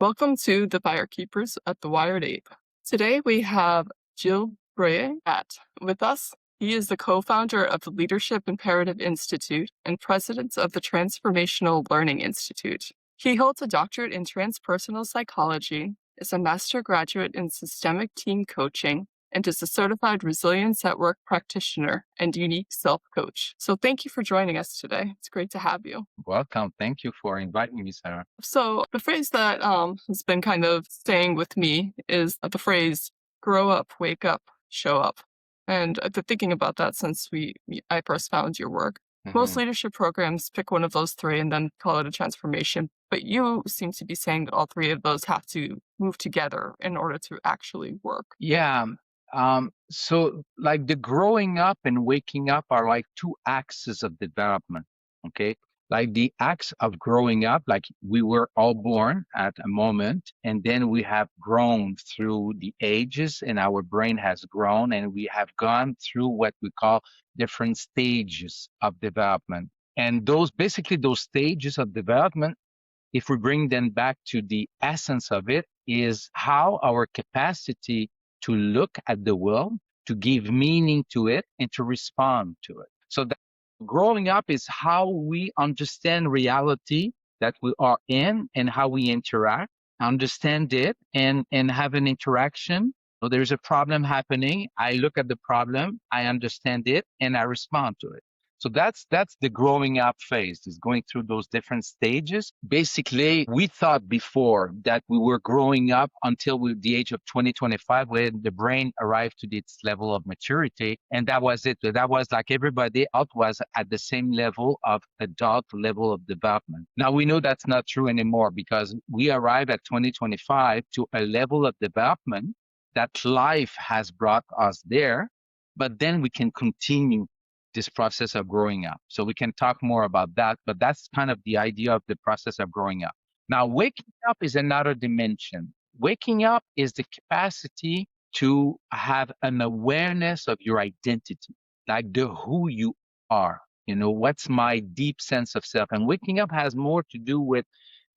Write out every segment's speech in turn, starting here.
Welcome to the Firekeepers at the Wired Ape. Today we have Gilles Brouillette with us. He is the co-founder of the Leadership Imperative Institute and president of the Transformational Learning Institute. He holds a doctorate in transpersonal psychology, is a master graduate in systemic team coaching, and is a certified resilience at work practitioner and unique self coach. So thank you for joining us today. It's great to have you. Welcome. Thank you for inviting me, Sarah. So the phrase that has been kind of staying with me is the phrase "grow up, wake up, show up." And I've been thinking about that since I first found your work. Most leadership programs pick one of those three and then call it a transformation. But you seem to be saying that all three of those have to move together in order to actually work. Yeah. So like the growing up and waking up are like two axes of development. Okay. Like the axe of growing up, like we were all born at a moment, and then we have grown through the ages, and our brain has grown, and we have gone through what we call different stages of development. And those stages of development, if we bring them back to the essence of it, is how our capacity to look at the world, to give meaning to it, and to respond to it. So that growing up is how we understand reality that we are in and how we interact, understand it, and have an interaction. So there's a problem happening. I look at the problem, I understand it, and I respond to it. So that's the growing up phase, is going through those different stages. Basically, we thought before that we were growing up until the age of 2025, when the brain arrived to its level of maturity. And that was it. That was like everybody else was at the same level of adult level of development. Now we know that's not true anymore, because we arrive at 2025 to a level of development that life has brought us there, but then we can continue this process of growing up. So we can talk more about that, but that's kind of the idea of the process of growing up. Now, waking up is another dimension. Waking up is the capacity to have an awareness of your identity, like the who you are. You know, what's my deep sense of self? And waking up has more to do with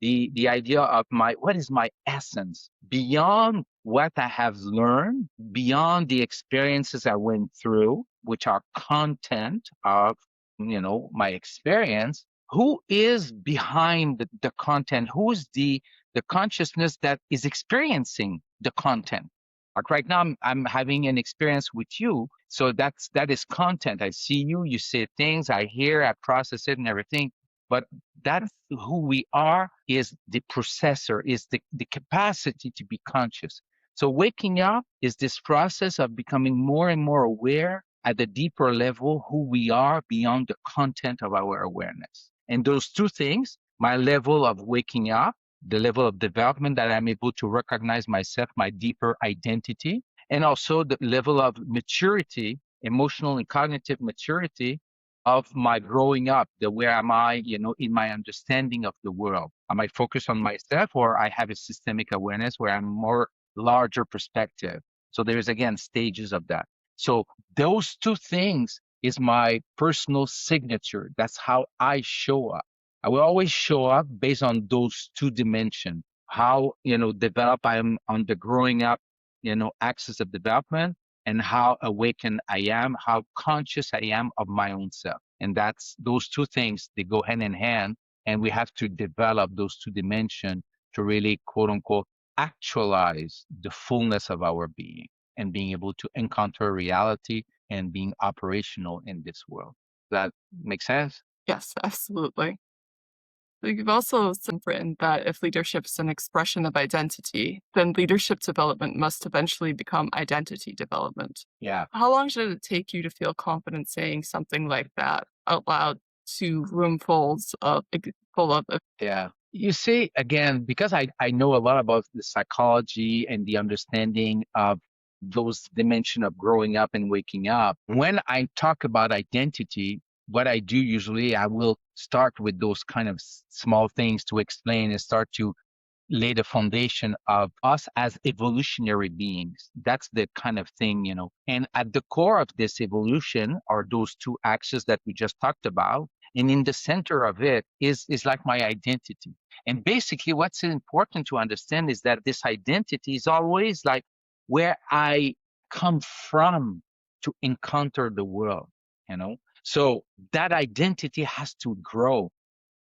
the idea of what is my essence beyond what I have learned, beyond the experiences I went through, which are content of, my experience. Who is behind the content? Who is the consciousness that is experiencing the content? Like right now, I'm having an experience with you. So that is content. I see you, you say things, I hear, I process it and everything. But that's who we are, is the processor, is the capacity to be conscious. So waking up is this process of becoming more and more aware at a deeper level who we are beyond the content of our awareness. And those two things, my level of waking up, the level of development that I'm able to recognize myself, my deeper identity, and also the level of maturity, emotional and cognitive maturity of my growing up, where am I, in my understanding of the world? Am I focused on myself, or I have a systemic awareness where I'm more larger perspective? So there's, again, stages of that. So those two things is my personal signature. That's how I show up. I will always show up based on those two dimensions. How, develop I am on the growing up, axis of development, and how awakened I am, how conscious I am of my own self. And that's those two things, they go hand in hand. And we have to develop those two dimensions to really, quote unquote, actualize the fullness of our being and being able to encounter reality and being operational in this world. That makes sense? Yes, absolutely. You've also written that if leadership is an expression of identity, then leadership development must eventually become identity development. Yeah. How long should it take you to feel confident saying something like that out loud to full of Yeah. You see, again, because I know a lot about the psychology and the understanding of those dimension of growing up and waking up, when I talk about identity, what I do usually, I will start with those kind of small things to explain and start to lay the foundation of us as evolutionary beings. That's the kind of thing, And at the core of this evolution are those two axes that we just talked about. And in the center of it is like my identity. And basically what's important to understand is that this identity is always like where I come from to encounter the world, you know? So that identity has to grow,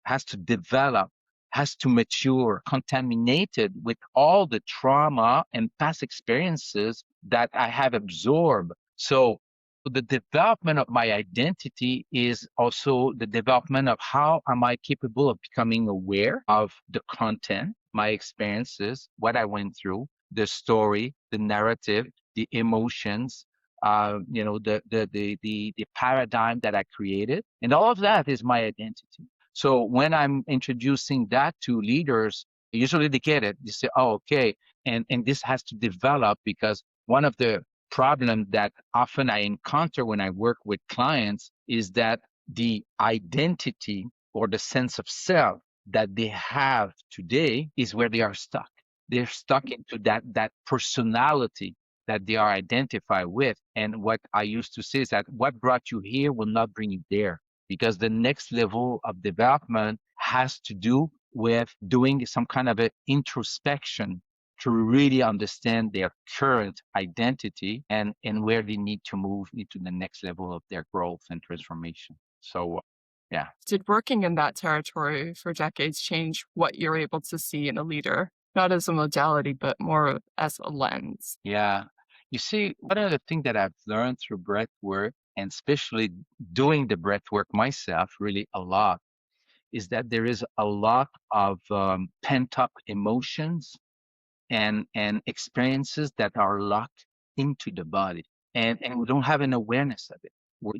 has to develop, has to mature, contaminated with all the trauma and past experiences that I have absorbed. So the development of my identity is also the development of how am I capable of becoming aware of the content, my experiences, what I went through, the story, the narrative, the emotions, the paradigm that I created, and all of that is my identity. So when I'm introducing that to leaders, usually they get it. They say, "Oh, okay," and this has to develop because one of the problems that often I encounter when I work with clients is that the identity or the sense of self that they have today is where they are stuck. They're stuck into that personality that they are identified with. And what I used to say is that what brought you here will not bring you there, because the next level of development has to do with doing some kind of an introspection to really understand their current identity and where they need to move into the next level of their growth and transformation. So, yeah. Did working in that territory for decades change what you're able to see in a leader, not as a modality, but more as a lens? Yeah. You see, one of the things that I've learned through breath work, and especially doing the breath work myself really a lot, is that there is a lot of pent up emotions and experiences that are locked into the body, and we don't have an awareness of it.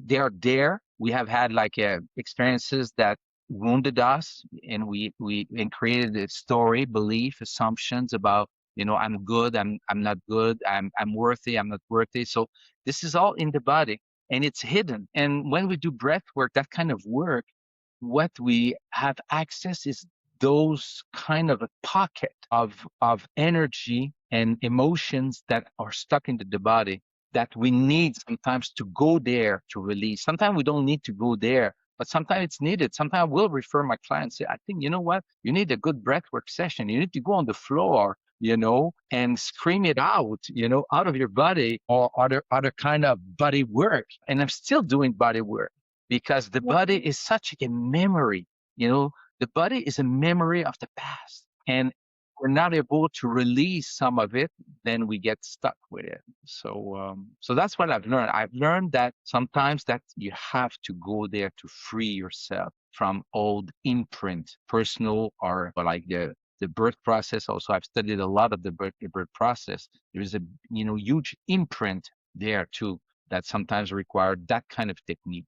They are there. We have had like experiences that wounded us, and we and created a story, belief, assumptions about, I'm good, I'm not good, I'm worthy, I'm not worthy. So this is all in the body, and it's hidden. And when we do breath work, that kind of work, what we have access is those kind of a pocket of energy and emotions that are stuck into the body, that we need sometimes to go there to release. Sometimes we don't need to go there, but sometimes it's needed. Sometimes I will refer my clients, say, I think, you know what, you need a good breathwork session. You need to go on the floor, and scream it out, out of your body, or other kind of body work. And I'm still doing body work because the body is such a memory. The body is a memory of the past, and we're not able to release some of it, then we get stuck with it. So that's what I've learned. I've learned that sometimes that you have to go there to free yourself from old imprint, personal or like the birth process. Also, I've studied a lot of the birth process. There is a huge imprint there too that sometimes require that kind of technique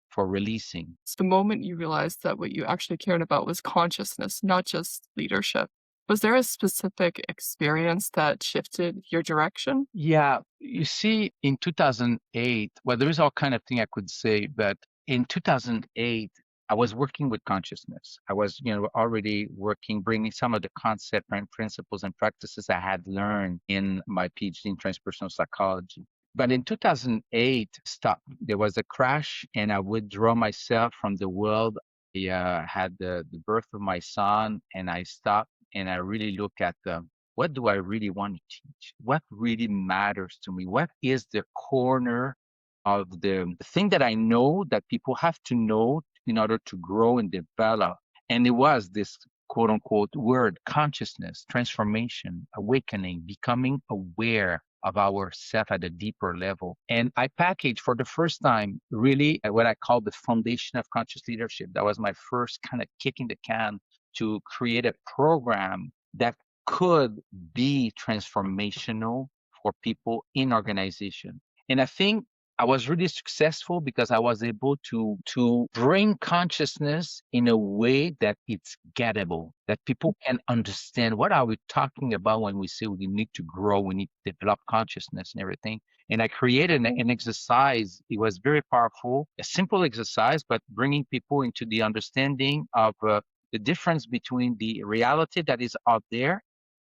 for releasing. It's the moment you realized that what you actually cared about was consciousness, not just leadership. Was there a specific experience that shifted your direction? Yeah, you see, in 2008, well, there is all kind of thing I could say, but in 2008, I was working with consciousness. I was, already working, bringing some of the concept and principles and practices I had learned in my PhD in transpersonal psychology. But in 2008, stop. There was a crash, and I withdrew myself from the world. I had the birth of my son, and I stopped, and I really look at what do I really want to teach? What really matters to me? What is the corner of the thing that I know that people have to know in order to grow and develop? And it was this quote unquote word: consciousness, transformation, awakening, becoming aware of ourself at a deeper level. And I packaged for the first time really what I call the foundation of conscious leadership. That was my first kind of kicking the can to create a program that could be transformational for people in organization. And I think I was really successful because I was able to bring consciousness in a way that it's gettable, that people can understand. What are we talking about when we say we need to grow, we need to develop consciousness and everything? And I created an exercise. It was very powerful, a simple exercise, but bringing people into the understanding of the difference between the reality that is out there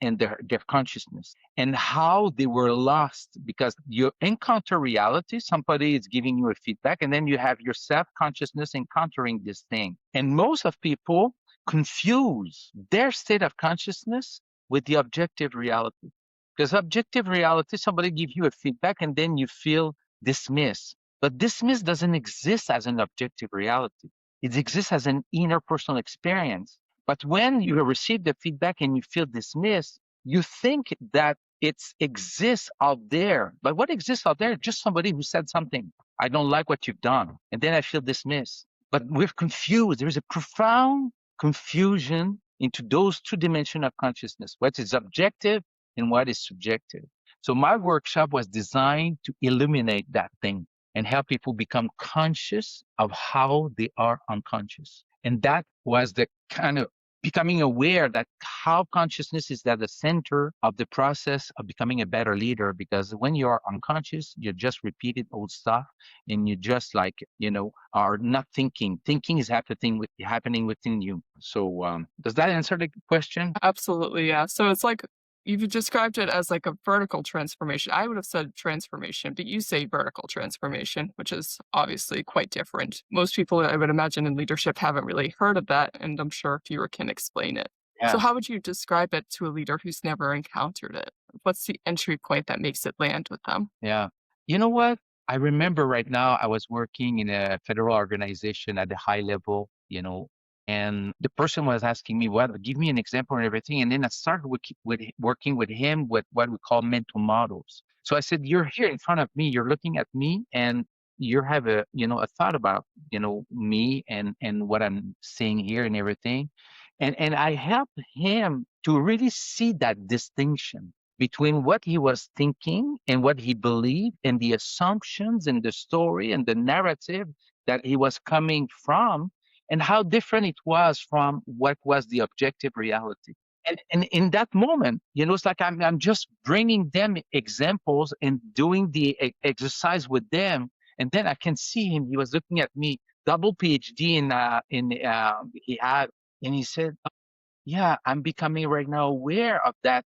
and their consciousness, and how they were lost because you encounter reality. Somebody is giving you a feedback, and then you have your self-consciousness encountering this thing. And most of people confuse their state of consciousness with the objective reality. Because objective reality, somebody gives you a feedback and then you feel dismissed. But dismiss doesn't exist as an objective reality. It exists as an inner personal experience. But when you receive the feedback and you feel dismissed, you think that it exists out there. But what exists out there is just somebody who said something. I don't like what you've done. And then I feel dismissed. But we're confused. There is a profound confusion into those two dimensions of consciousness, what is objective and what is subjective. So my workshop was designed to illuminate that thing and help people become conscious of how they are unconscious. And that was the kind of becoming aware that how consciousness is at the center of the process of becoming a better leader. Because when you are unconscious, you just repeated old stuff and you just are not thinking. Thinking is happening within you. So does that answer the question? Absolutely, yeah. So it's like you've described it as like a vertical transformation. I would have said transformation, but you say vertical transformation, which is obviously quite different. Most people, I would imagine, in leadership haven't really heard of that, and I'm sure fewer can explain it. So Yeah. how would you describe it to a leader who's never encountered it? What's the entry point that makes it land with them? Yeah. You know what? I remember right now I was working in a federal organization at the high level, and the person was asking me, well, give me an example and everything. And then I started with working with him with what we call mental models. So I said, you're here in front of me, you're looking at me, and you have a thought about, me and what I'm saying here and everything. And I helped him to really see that distinction between what he was thinking and what he believed and the assumptions and the story and the narrative that he was coming from and how different it was from what was the objective reality. And in that moment, it's like I'm just bringing them examples and doing the exercise with them. And then I can see him. He was looking at me, double PhD he had, and he said, yeah, I'm becoming right now aware of that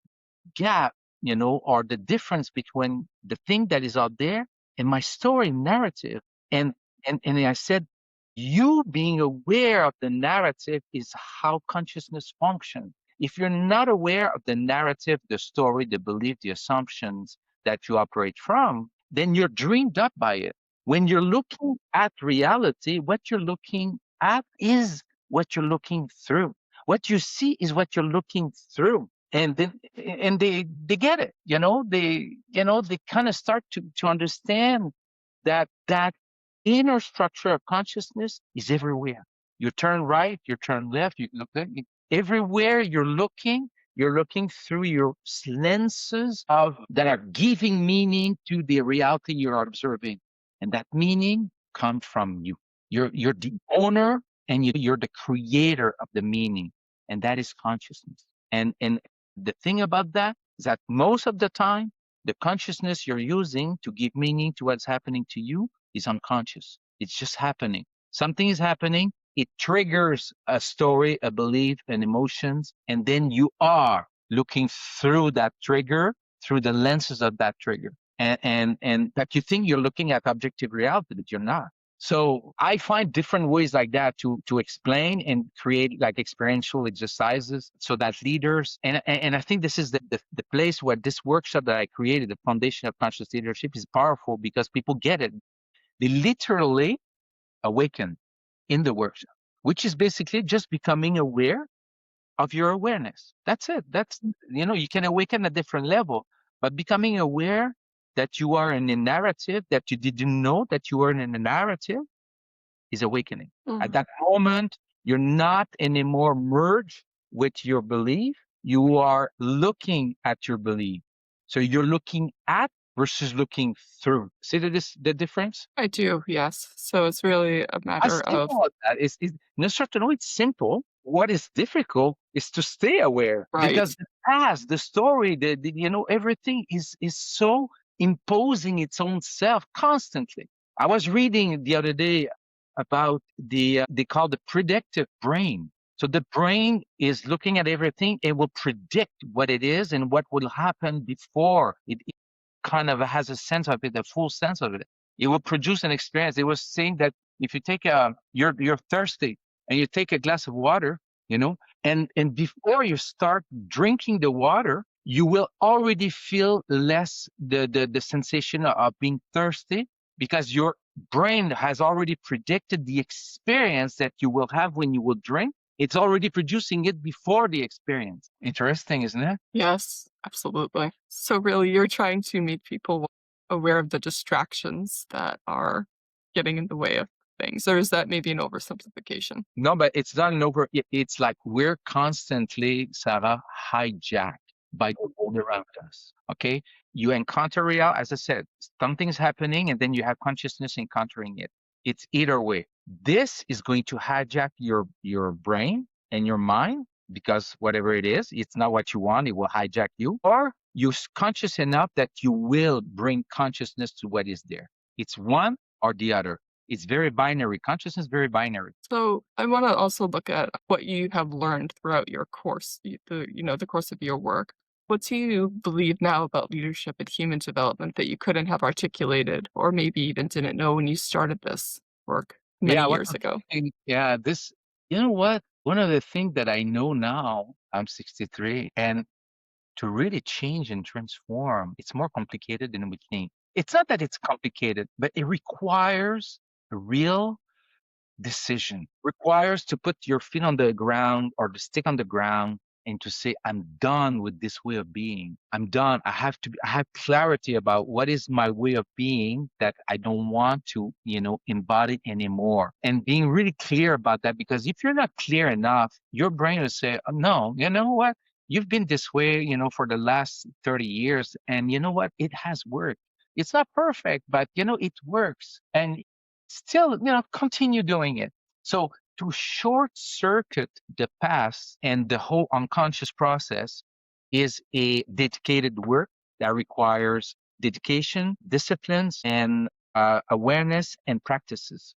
gap, or the difference between the thing that is out there and my story narrative. And I said, you being aware of the narrative is how consciousness functions. If you're not aware of the narrative, the story, the belief, the assumptions that you operate from, then you're dreamed up by it. When you're looking at reality, what you're looking at is what you're looking through. What you see is what you're looking through. And they get it, they kind of start to understand that inner structure of consciousness is everywhere. You turn right, you turn left, you look everywhere you're looking through your lenses that are giving meaning to the reality you're observing. And that meaning comes from you. You're the owner and you're the creator of the meaning. And that is consciousness. And the thing about that is that most of the time, the consciousness you're using to give meaning to what's happening to you is unconscious. It's just happening. Something is happening. It triggers a story, a belief, an emotions, and then you are looking through that trigger, through the lenses of that trigger. And that you think you're looking at objective reality, but you're not. So I find different ways like that to explain and create like experiential exercises so that leaders, and I think this is the place where this workshop that I created, the Foundation of Conscious Leadership, is powerful because people get it. They literally awaken in the workshop, which is basically just becoming aware of your awareness. That's it. That's, you can awaken at different level, but becoming aware that you are in a narrative, that you didn't know that you were in a narrative, is awakening. At that moment, you're not anymore merged with your belief. You are looking at your belief. So you're looking at versus looking through. See the difference? I do, yes. So it's really a matter of That is, in a certain way, it's simple. What is difficult is to stay aware because the past, the story, everything is so imposing its own self constantly. I was reading the other day about they call the predictive brain. So the brain is looking at everything. It will predict what it is and what will happen before it kind of has a sense of it, a full sense of it. It will produce an experience. It was saying that if you take you're thirsty and you take a glass of water, and before you start drinking the water, you will already feel less the sensation of being thirsty because your brain has already predicted the experience that you will have when you will drink. It's already producing it before the experience. Interesting, isn't it? Yes, absolutely. So really, you're trying to make people aware of the distractions that are getting in the way of things, or is that maybe an oversimplification? No, but it's not an over. It's like we're constantly, Sarah, hijacked by the world around us. Okay, you encounter real, as I said, something's happening, and then you have consciousness encountering it. It's either way. This is going to hijack your brain and your mind because whatever it is, it's not what you want. It will hijack you, or you're conscious enough that you will bring consciousness to what is there. It's one or the other. It's very binary. Consciousness very binary. So I want to also look at what you have learned throughout your course, the course of your work. What do you believe now about leadership and human development that you couldn't have articulated or maybe even didn't know when you started this work many Yeah, what years ago? yeah, this you know what? One of the things that I know now, I'm 63, and to really change and transform, it's more complicated than we think. It's not that it's complicated, but it requires a real decision, requires to put your feet on the ground or the stick on the ground and to say, I'm done with this way of being. I'm done. I have clarity about what is my way of being that I don't want to, embody anymore. And being really clear about that, because if you're not clear enough, your brain will say, oh, no, you know what? You've been this way, for the last 30 years. And you know what? It has worked. It's not perfect, but it works. And still, continue doing it. So to short circuit the past and the whole unconscious process is a dedicated work that requires dedication, disciplines, and awareness and practices.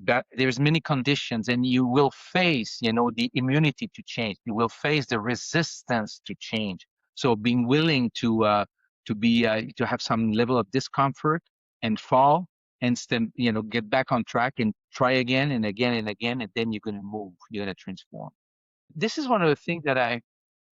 That there's many conditions, and you will face, the immunity to change. You will face the resistance to change. So being willing to have some level of discomfort and fall and then get back on track and try again and again and again, and then you're going to move, you're going to transform. This is one of the things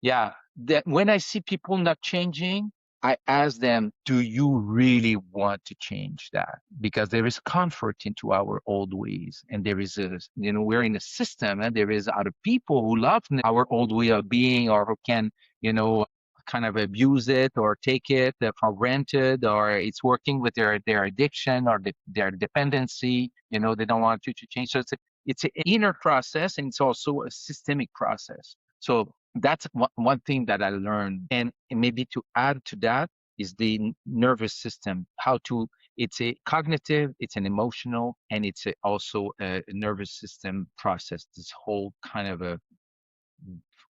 yeah, that when I see people not changing, I ask them, do you really want to change that? Because there is comfort into our old ways. And there is we're in a system, and there is other people who love our old way of being, or who can, kind of abuse it or take it for granted, or it's working with their addiction or their dependency. They don't want you to change. So it's an inner process, and it's also a systemic process. So that's one thing that I learned. And maybe to add to that is the nervous system, it's a cognitive, it's an emotional, and it's also a nervous system process. This whole kind of a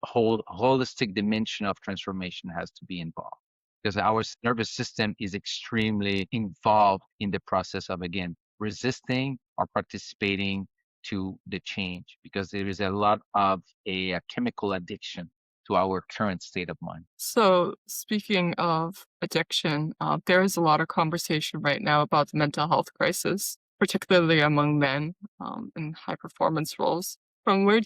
whole holistic dimension of transformation has to be involved, because our nervous system is extremely involved in the process of, again, resisting or participating to the change, because there is a lot of a chemical addiction to our current state of mind. So, speaking of addiction, there is a lot of conversation right now about the mental health crisis, particularly among men in high performance roles. From where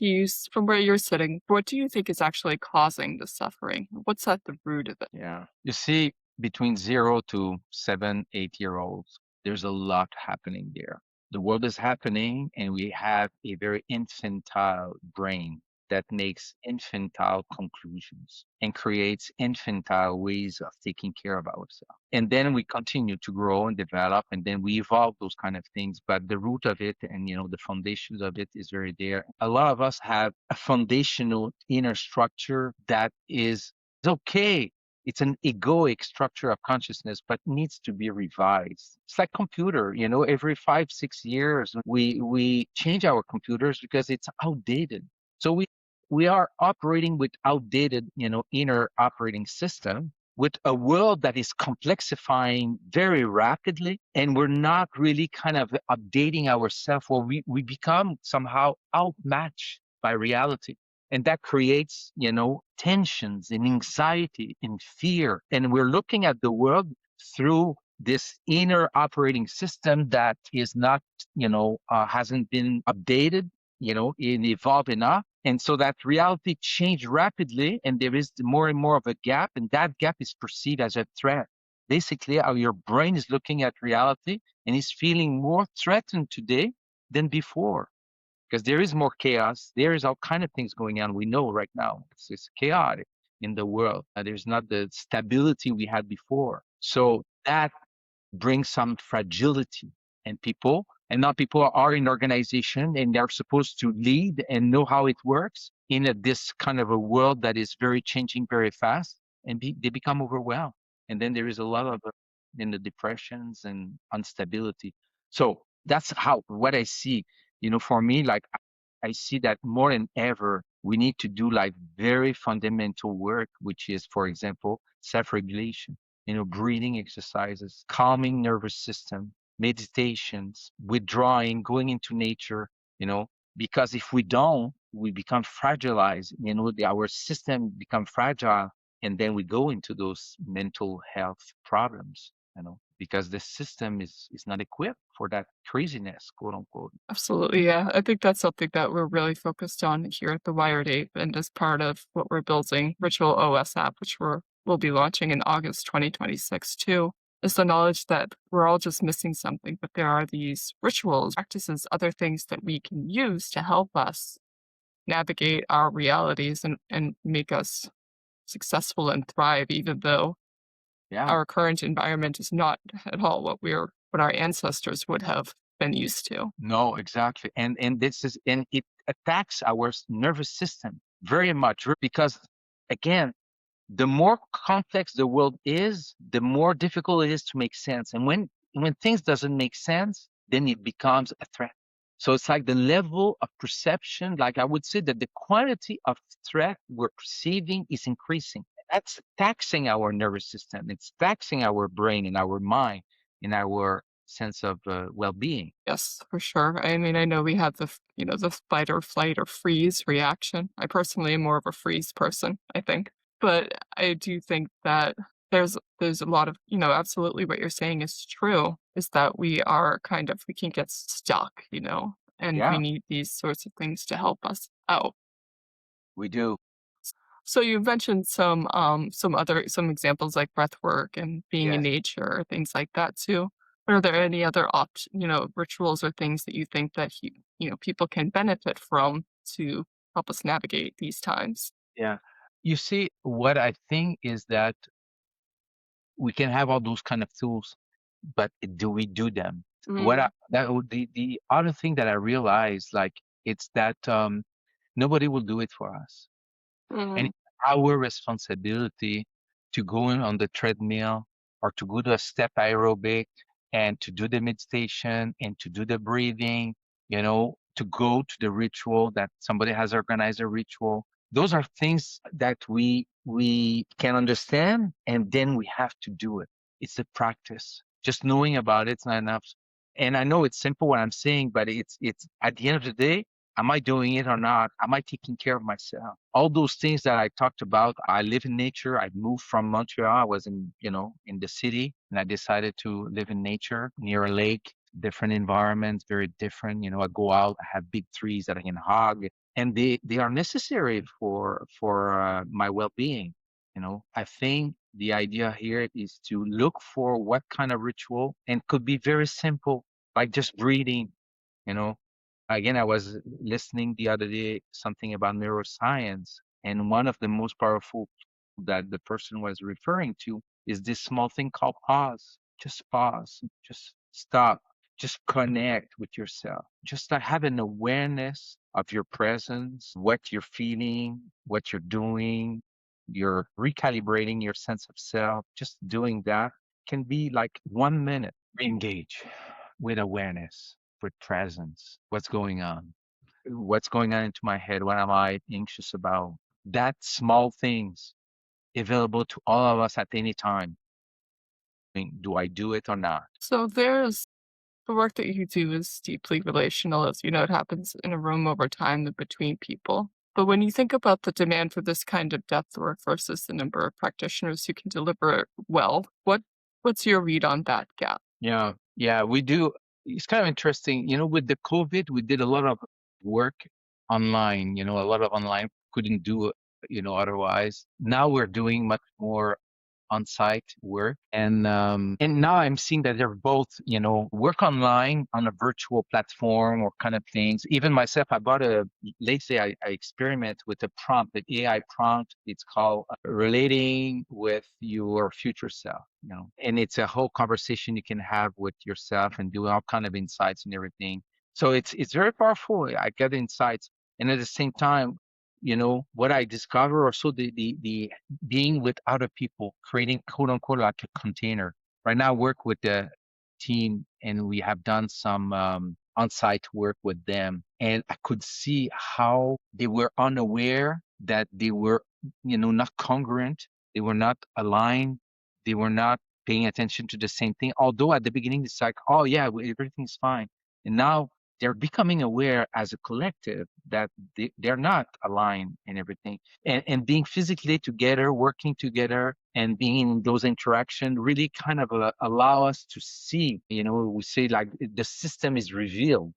you're sitting, what do you think is actually causing the suffering? What's at the root of it? Yeah. You see, between 0 to 7, 8 year olds, there's a lot happening there. The world is happening, and we have a very infantile brain that makes infantile conclusions and creates infantile ways of taking care of ourselves. And then we continue to grow and develop, and then we evolve those kind of things. But the root of it, and the foundations of it, is very there. A lot of us have a foundational inner structure that is okay. It's an egoic structure of consciousness, but needs to be revised. It's like computer, every 5, 6 years, we change our computers because it's outdated. So we are operating with outdated, inner operating system, with a world that is complexifying very rapidly, and we're not really kind of updating ourselves, or we become somehow outmatched by reality. And that creates, tensions and anxiety and fear. And we're looking at the world through this inner operating system that is not, hasn't been updated, and evolved enough. And so that reality changed rapidly, and there is more and more of a gap, and that gap is perceived as a threat. Basically, how your brain is looking at reality and is feeling more threatened today than before, because there is more chaos. There is all kind of things going on. We know right now it's chaotic in the world. There's not the stability we had before. So that brings some fragility, and not people are in organization and they're supposed to lead and know how it works in this kind of a world that is very changing very fast, and they become overwhelmed. And then there is a lot of in the depressions and instability. So that's how what I see. For me, like I see that more than ever, we need to do like very fundamental work, which is, for example, self-regulation, breathing exercises, calming nervous system, meditations, withdrawing, going into nature, because if we don't, we become fragilized, our system become fragile, and then we go into those mental health problems, because the system is not equipped for that craziness, quote unquote. Absolutely, yeah. I think that's something that we're really focused on here at the Wired Ape, and as part of what we're building, Ritual OS app, which we'll be launching in August 2026 too, is the knowledge that we're all just missing something, but there are these rituals, practices, other things that we can use to help us navigate our realities and make us successful and thrive, even though Yeah. our current environment is not at all what our ancestors would have been used to. No, exactly. And it attacks our nervous system very much, because again, the more complex the world is, the more difficult it is to make sense. And when things doesn't make sense, then it becomes a threat. So it's like the level of perception, like I would say that the quantity of threat we're perceiving is increasing. That's taxing our nervous system. It's taxing our brain and our mind and our sense of well-being. Yes, for sure. I mean, I know we have the fight or flight or freeze reaction. I personally am more of a freeze person, I think. But I do think that there's a lot of, absolutely what you're saying is true, is that we can get stuck, and we Yeah, need these sorts of things to help us out. we do. So you mentioned some examples like breath work and being in Yes. nature, things like that too. Are there any other rituals or things that you think that people can benefit from to help us navigate these times? Yeah. You see, what I think is that we can have all those kind of tools, but do we do them? Mm, The other thing that I realized, like, it's that nobody will do it for us, and mm, it's our responsibility to go in on the treadmill or to go to a step aerobic and to do the meditation and to do the breathing, to go to the ritual that somebody has organized a ritual. Those are things that we can understand, and then we have to do it. It's the practice. Just knowing about it's not enough. And I know it's simple what I'm saying, but it's at the end of the day, am I doing it or not? Am I taking care of myself? All those things that I talked about. I live in nature. I moved from Montreal. I was in the city, and I decided to live in nature near a lake, different environments, very different. I go out, I have big trees that I can hug, and they are necessary for my well-being. I think the idea here is to look for what kind of ritual, and could be very simple, like just breathing, you know, again, I was listening the other day something about neuroscience, and one of the most powerful that the person was referring to is this small thing called pause. Just pause, just stop, just connect with yourself. Just to have an awareness of your presence, what you're feeling, what you're doing. You're recalibrating your sense of self. Just doing that can be like 1 minute. Re-engage with awareness, with presence. What's going on? What's going on into my head? What am I anxious about? That small things available to all of us at any time. I mean, do I do it or not? So The work that you do is deeply relational, as you know, it happens in a room over time and between people. But when you think about the demand for this kind of depth work versus the number of practitioners who can deliver it well, what's your read on that gap? Yeah, yeah, we do. It's kind of interesting. With the COVID, we did a lot of work online, a lot of online couldn't do, otherwise. Now we're doing much more on-site work. And now I'm seeing that they're both, work online on a virtual platform or kind of things. Even myself, I bought lately I experiment with a prompt, the AI prompt. It's called relating with your future self, and it's a whole conversation you can have with yourself and do all kind of insights and everything. So it's very powerful. I get insights. And at the same time, what I discover also the being with other people, creating quote unquote like a container. Right now, I work with the team and we have done some on-site work with them. And I could see how they were unaware that they were, not congruent. They were not aligned. They were not paying attention to the same thing. Although at the beginning, it's like, oh, yeah, everything's fine. And now they're becoming aware as a collective that they're not aligned and everything, and being physically together, working together, and being in those interactions really kind of allow us to see, we say like the system is revealed,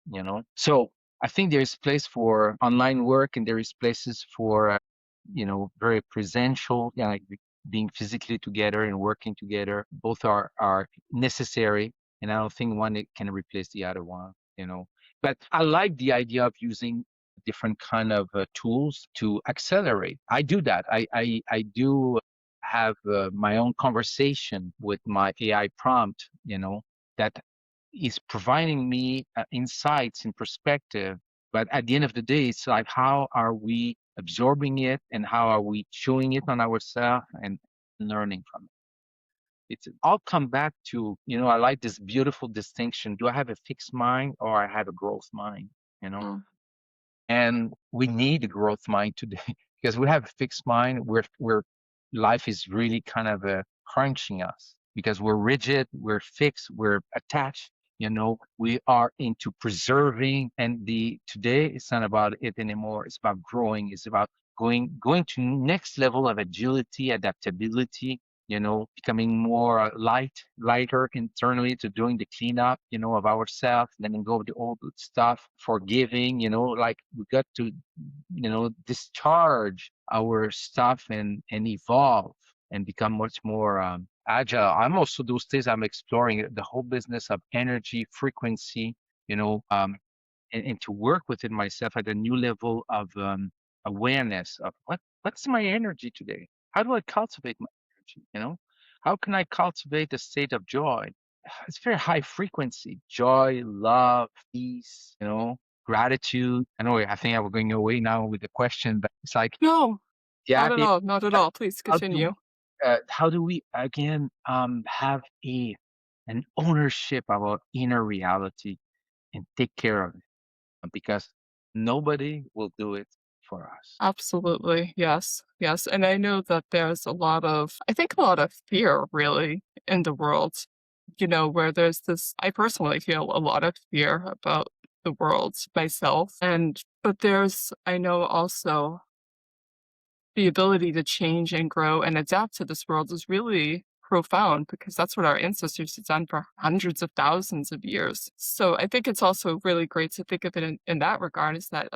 so I think there is place for online work and there is places for very presential, like being physically together and working together. Both are necessary, and I don't think one can replace the other one. But I like the idea of using different kind of tools to accelerate. I do that. I do have my own conversation with my AI prompt, that is providing me insights and perspective. But at the end of the day, it's like, how are we absorbing it and how are we chewing it on ourselves and learning from it? I'll come back to, I like this beautiful distinction. Do I have a fixed mind or I have a growth mind? You know, Mm, and we need a growth mind today because we have a fixed mind where life is really kind of crunching us because we're rigid, we're fixed, we're attached. We are into preserving, and the today it's not about it anymore. It's about growing. It's about going to next level of agility, adaptability, becoming more lighter internally, to doing the cleanup, of ourselves, letting go of the old stuff, forgiving, like we got to, discharge our stuff and evolve and become much more agile. I'm also those days I'm exploring the whole business of energy, frequency, you know, um, and to work within myself at a new level of awareness of what's my energy today? How do I cultivate my energy? How can I cultivate a state of joy? It's very high frequency: joy, love, peace, gratitude. I think I was going away now with the question, but it's like, no, yeah, not at all, not at all. Please how do continue. how do we again have an ownership of our inner reality and take care of it? Because nobody will do it for us. Absolutely. Yes. Yes. And I know that there's I think a lot of fear really in the world, where there's I personally feel a lot of fear about the world myself. But I know also the ability to change and grow and adapt to this world is really profound because that's what our ancestors have done for hundreds of thousands of years. So I think it's also really great to think of it in that regard, is that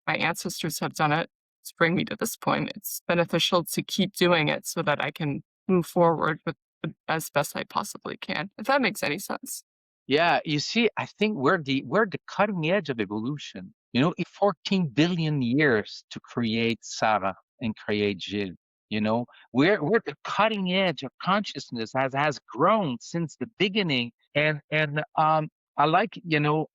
my ancestors have done it to bring me to this point. It's beneficial to keep doing it so that I can move forward as best I possibly can, if that makes any sense. Yeah, you see, I think we're the cutting edge of evolution. It 14 billion years to create Sarah and create Gilles. We're the cutting edge of consciousness has grown since the beginning. And I like,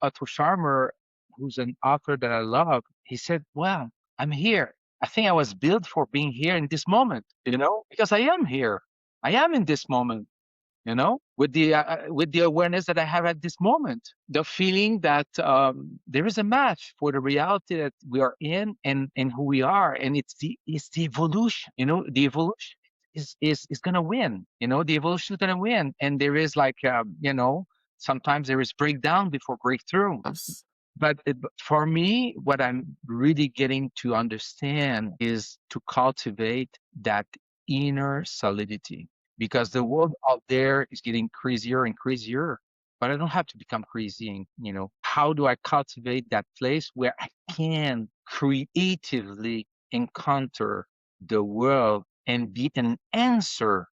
Otto Scharmer, who's an author that I love. He said, "Well, I'm here. I think I was built for being here in this moment, because I am here. I am in this moment." With the awareness that I have at this moment, the feeling that there is a match for the reality that we are in and who we are, and it's the evolution. The evolution is gonna win. The evolution is gonna win, and there is like Sometimes there is breakdown before breakthrough. Yes. But for me, what I'm really getting to understand is to cultivate that inner solidity, because the world out there is getting crazier and crazier. But I don't have to become crazy. And, how do I cultivate that place where I can creatively encounter the world and be an answer,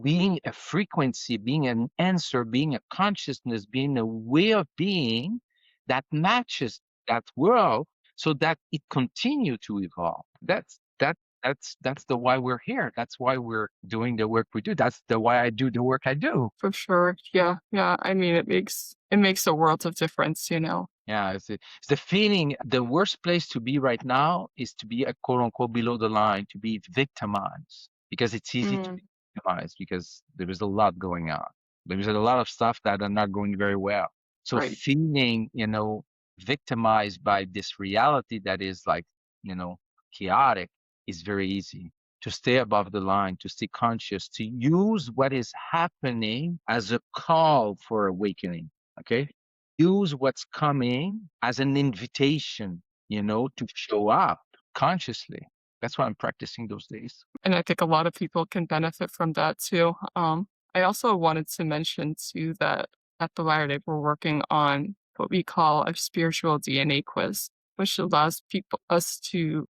being a frequency, being an answer, being a consciousness, being a way of being that matches that world, so that it continue to evolve. That's the why we're here. That's why we're doing the work we do. That's the why I do the work I do. For sure. Yeah, yeah. I mean, it makes a world of difference, Yeah, it's the feeling. The worst place to be right now is to be a quote unquote below the line, to be victimized, because it's easy to Mm, be victimized because there is a lot going on. There's a lot of stuff that are not going very well. So right. feeling, victimized by this reality that is like, you know, chaotic is very easy. To stay above the line, to stay conscious, to use what is happening as a call for awakening. Okay, use what's coming as an invitation, to show up consciously. That's what I'm practicing those days. And I think a lot of people can benefit from that too. I also wanted to mention too that at the Wire Day, we're working on what we call a spiritual DNA quiz, which allows people to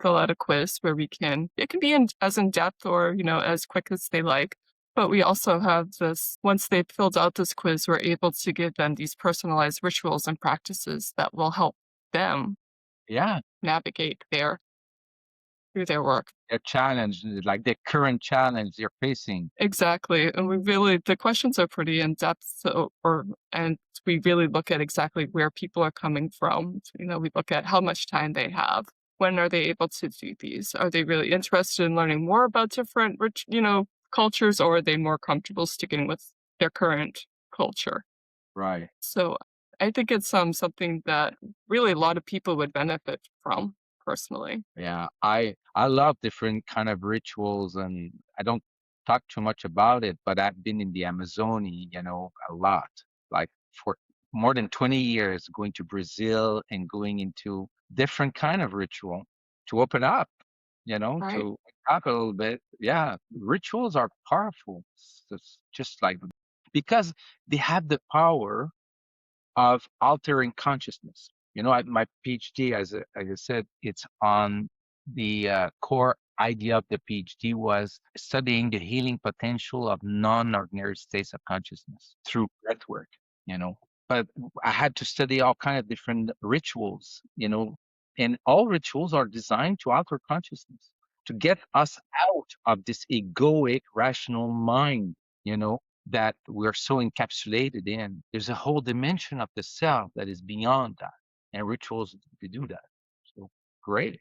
fill out a quiz where it can be as in depth or, as quick as they like. But we also have this, once they've filled out this quiz, we're able to give them these personalized rituals and practices that will help them Yeah, navigate through their work. their challenge, like the current challenge they're facing. Exactly. And the questions are pretty in depth. And we really look at exactly where people are coming from. We look at how much time they have. When are they able to do these? Are they really interested in learning more about different cultures, or are they more comfortable sticking with their current culture? Right. So I think it's something that really a lot of people would benefit from personally. Yeah, I love different kind of rituals, and I don't talk too much about it, but I've been in the Amazonie, a lot, like for more than 20 years, going to Brazil and going into different kind of ritual to open up, Right. to wake up a little bit. Yeah, rituals are powerful. It's just like, because they have the power of altering consciousness. My PhD, as I said, it's on the core idea of the PhD was studying the healing potential of non-ordinary states of consciousness through breath work, you know. But I had to study all kind of different rituals, and all rituals are designed to alter consciousness, to get us out of this egoic, rational mind, you know, that we're so encapsulated in. There's a whole dimension of the self that is beyond that, and rituals to do that. So great.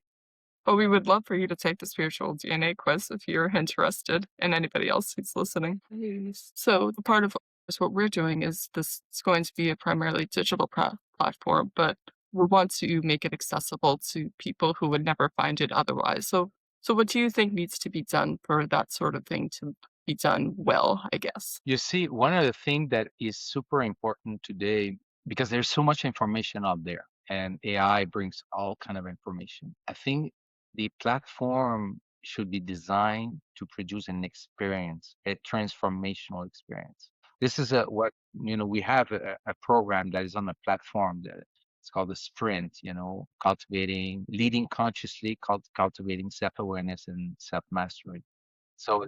But we would love for you to take the spiritual DNA quiz if you're interested, and anybody else who's listening. Yes. So the part of what we're doing is this is going to be a primarily digital platform, but we want to make it accessible to people who would never find it otherwise. So what do you think needs to be done for that sort of thing to be done well, I guess? You see, one of the things that is super important today, because there's so much information out there, and AI brings all kind of information. I think the platform should be designed to produce an experience, a transformational experience. This is what we have a program that is on a platform that it's called the Sprint. Cultivating, leading consciously, cultivating self-awareness and self-mastery. So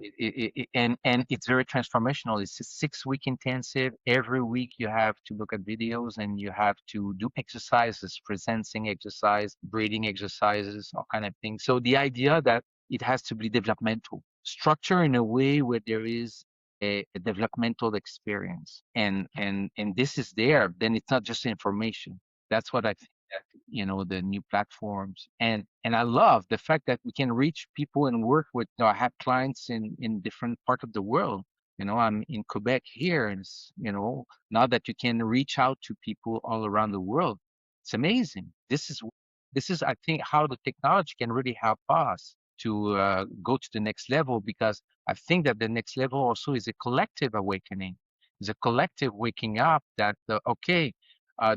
and it's very transformational. It's a 6 week intensive. Every week you have to look at videos and you have to do exercises, presencing exercise, breathing exercises, all kind of things. So the idea that it has to be developmental, structure in a way where there is a developmental experience, and this is there. Then it's not just information. That's what I think that the new platforms, and I love the fact that we can reach people and work with. I have clients in different parts of the world. I'm in Quebec here, and now that you can reach out to people all around the world, it's amazing. This is I think how the technology can really help us to go to the next level, because I think that the next level also is a collective awakening. It's a collective waking up that, okay,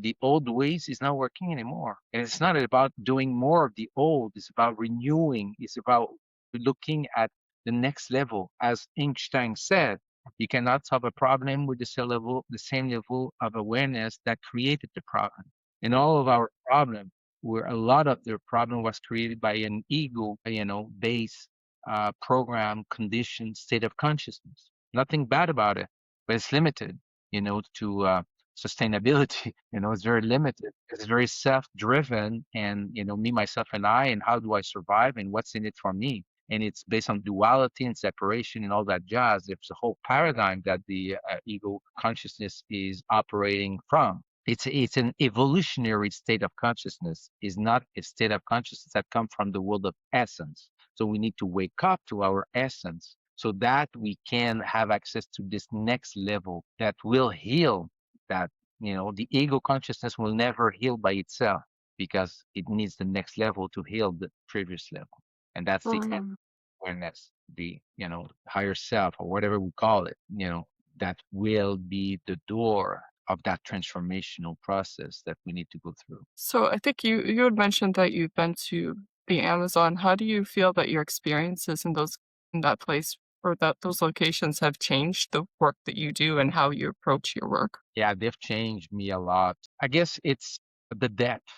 the old ways is not working anymore. And it's not about doing more of the old. It's about renewing. It's about looking at the next level. As Einstein said, you cannot solve a problem with the same level of awareness that created the problem. And all of our problem, where a lot of the problem was created by an ego, base, program, condition, state of consciousness. Nothing bad about it, but it's limited, to sustainability. It's very limited. It's very self-driven, and me, myself, and I, and how do I survive, and what's in it for me. And it's based on duality and separation and all that jazz. It's a whole paradigm that the ego consciousness is operating from. It's an evolutionary state of consciousness. Is not a state of consciousness that comes from the world of essence. So we need to wake up to our essence so that we can have access to this next level that will heal that. The ego consciousness will never heal by itself because it needs the next level to heal the previous level. And that's the Mm. awareness, the, higher self, or whatever we call it, that will be the door of that transformational process that we need to go through. So I think you had mentioned that you've been to the Amazon. How do you feel that your experiences in that place or that those locations have changed the work that you do and how you approach your work? Yeah, they've changed me a lot. I guess it's the depth,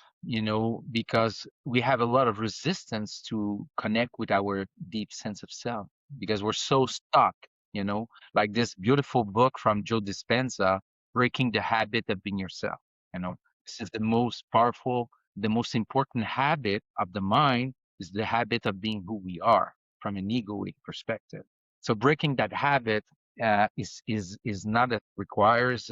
because we have a lot of resistance to connect with our deep sense of self because we're so stuck, like this beautiful book from Joe Dispenza, Breaking the Habit of Being Yourself. This is the most powerful, the most important habit of the mind is the habit of being who we are from an egoic perspective. So breaking that habit is not that requires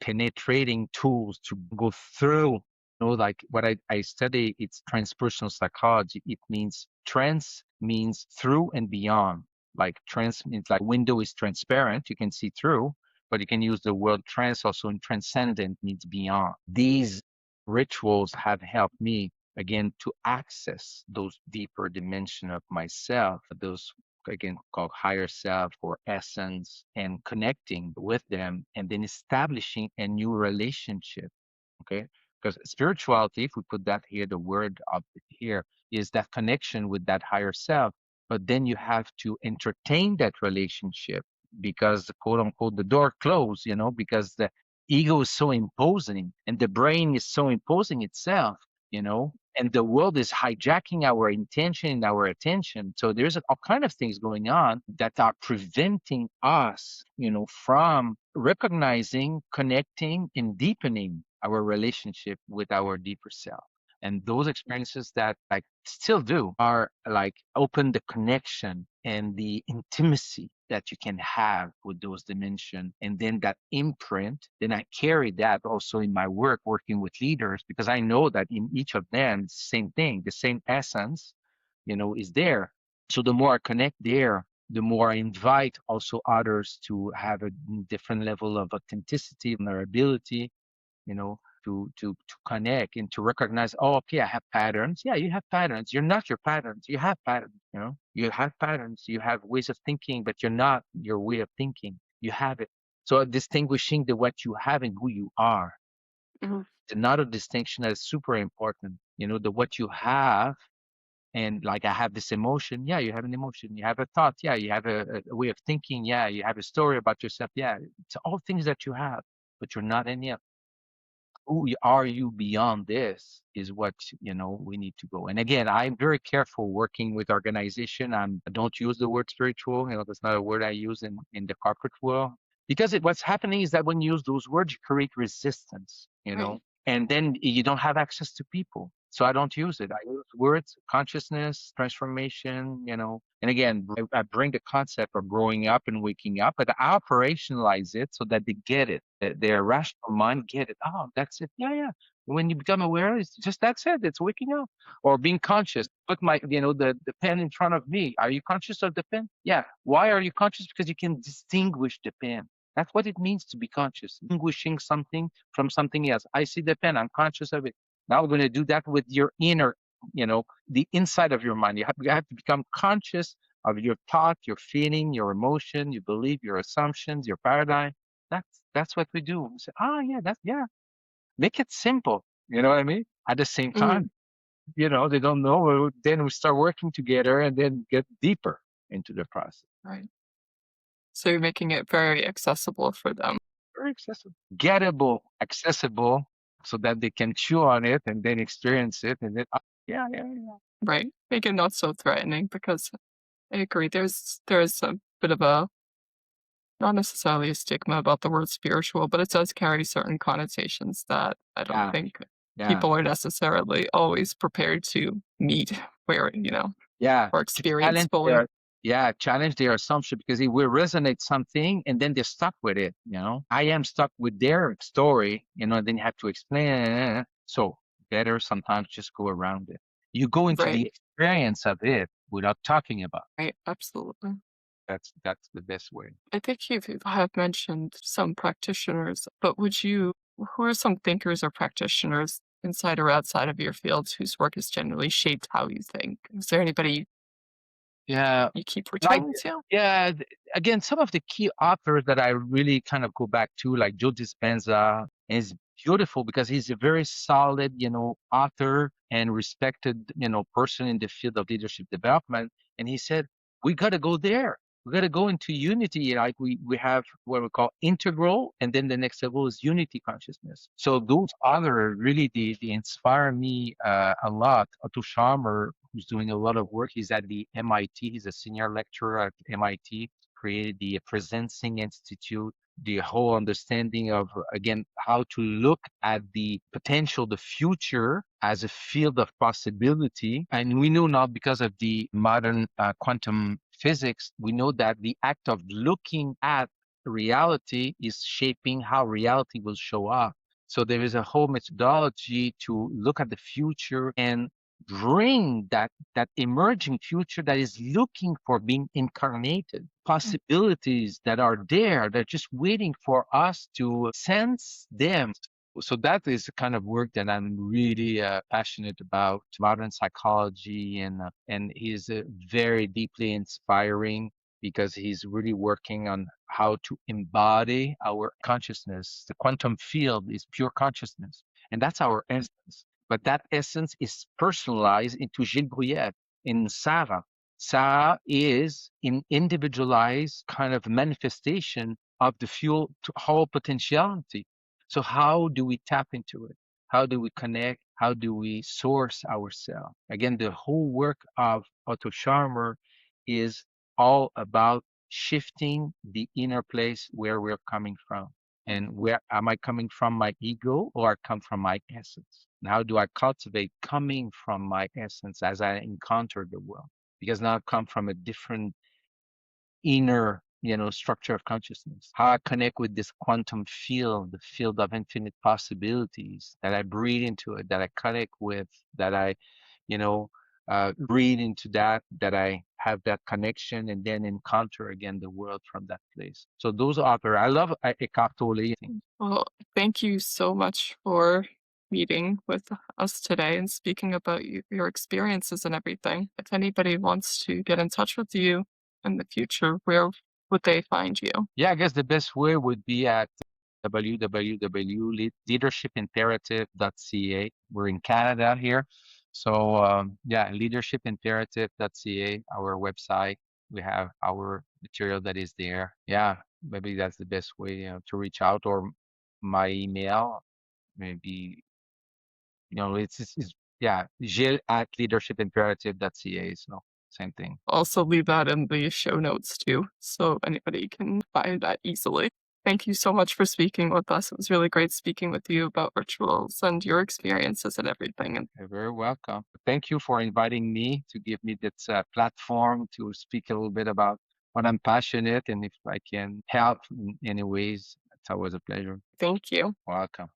penetrating tools to go through. Like what I study, it's transpersonal psychology. It means trans means through and beyond. Like trans means like window is transparent, you can see through, but you can use the word trans also in transcendent means beyond. These rituals have helped me again to access those deeper dimension of myself, those again called higher self or essence, and connecting with them and then establishing a new relationship. Okay, because spirituality, if we put that here, the word of it here is that connection with that higher self, but then you have to entertain that relationship because the quote unquote the door closed, because the ego is so imposing and the brain is so imposing itself, and the world is hijacking our intention and our attention. So there's all kind of things going on that are preventing us, from recognizing, connecting, and deepening our relationship with our deeper self. And those experiences that I still do are like open the connection and the intimacy that you can have with those dimensions. And then that imprint, then I carry that also in my work, working with leaders, because I know that in each of them, it's the same thing, the same essence, is there. So the more I connect there, the more I invite also others to have a different level of authenticity and their ability, to connect and to recognize, oh, okay, I have patterns. Yeah, you have patterns. You're not your patterns. You have patterns, you have patterns. You have ways of thinking, but you're not your way of thinking. You have it. So distinguishing the what you have and who you are. Mhm. Another distinction that is super important, the what you have. And like I have this emotion, yeah, you have an emotion. You have a thought, yeah, you have a way of thinking, yeah, you have a story about yourself, yeah. It's all things that you have, but you're not any of who are you beyond this is what we need to go. And again, I'm very careful working with organization. I don't use the word spiritual, that's not a word I use in the corporate world, because what's happening is that when you use those words you create resistance, Right. and then you don't have access to people. So I don't use it. I use words, consciousness, transformation, and again, I bring the concept of growing up and waking up, but I operationalize it so that they get it. Their rational mind get it. Oh, that's it. Yeah, yeah. When you become aware, it's just that's it. It's waking up or being conscious. Put the pen in front of me. Are you conscious of the pen? Yeah. Why are you conscious? Because you can distinguish the pen. That's what it means to be conscious, distinguishing something from something else. I see the pen. I'm conscious of it. Now we're going to do that with your inner, the inside of your mind. You have to become conscious of your thought, your feeling, your emotion, your belief, your assumptions, your paradigm. That's what we do. We say, oh yeah, that's yeah. Make it simple. You know what I mean? At the same Mm, time, they don't know. Then we start working together and then get deeper into the process. right. So you're making it very accessible for them, Very accessible, gettable, accessible, so that they can chew on it and then experience it, and then yeah, yeah, yeah, right? Make it not so threatening because I agree. There's a bit of a not necessarily a stigma about the word spiritual, but it does carry certain connotations that I don't yeah, think yeah. people are necessarily always prepared to meet where, Yeah, or to experience challenge fully. their yeah, challenge their assumption because it will resonate something and then they're stuck with it, I am stuck with their story, and then you have to explain. So better sometimes just go around it. You go into Right, the experience of it without talking about it. right, absolutely. That's the best way. I think you have mentioned some practitioners, but who are some thinkers or practitioners inside or outside of your field whose work has generally shaped how you think? Is there anybody Yeah, you keep like returning to? yeah, again, some of the key authors that I really kind of go back to, like Joe Dispenza, is beautiful because he's a very solid, author and respected, person in the field of leadership development. And he said, we got to go there. We got to go into unity. Like we have what we call integral, and then the next level is unity consciousness. So those others really they inspire me a lot. Otto Scharmer, who's doing a lot of work, he's at the MIT. He's a senior lecturer at MIT. Created the Presencing Institute, the whole understanding of, again, how to look at the potential, the future as a field of possibility. And we know now, because of the modern quantum physics, we know that the act of looking at reality is shaping how reality will show up. So there is a whole methodology to look at the future and bring that emerging future that is looking for being incarnated, possibilities that are there, they're just waiting for us to sense them. So that is the kind of work that I'm really passionate about, modern psychology, and he's very deeply inspiring because he's really working on how to embody our consciousness. The quantum field is pure consciousness, and that's our essence. But that essence is personalized into Gilles Brouillette in Sarah. Sarah is an individualized kind of manifestation of the fuel to whole potentiality. So how do we tap into it? How do we connect? How do we source ourselves? Again, the whole work of Otto Scharmer is all about shifting the inner place where we're coming from. And where am I coming from, my ego, or I come from my essence? And how do I cultivate coming from my essence as I encounter the world? Because now I come from a different inner, structure of consciousness. How I connect with this quantum field, the field of infinite possibilities, that I breathe into it, that I connect with, that I, you know, breathe into that I have that connection and then encounter again the world from that place. So those authors, I love Eckhart Tolle. Well, thank you so much for meeting with us today and speaking about your experiences and everything. If anybody wants to get in touch with you in the future, where would they find you? Yeah, I guess the best way would be at www.leadershipimperative.ca. We're in Canada here. So yeah, leadershipimperative.ca, our website. We have our material that is there. Yeah, maybe that's the best way to reach out, or my email. Maybe, it's yeah, Gilles at leadershipimperative.ca. So same thing. Also leave that in the show notes too, so anybody can find that easily. Thank you so much for speaking with us. It was really great speaking with you about rituals and your experiences and everything. And You're very welcome. Thank you for inviting me to give me this platform to speak a little bit about what I'm passionate, and if I can help in any ways, it's always a pleasure. thank you. Welcome.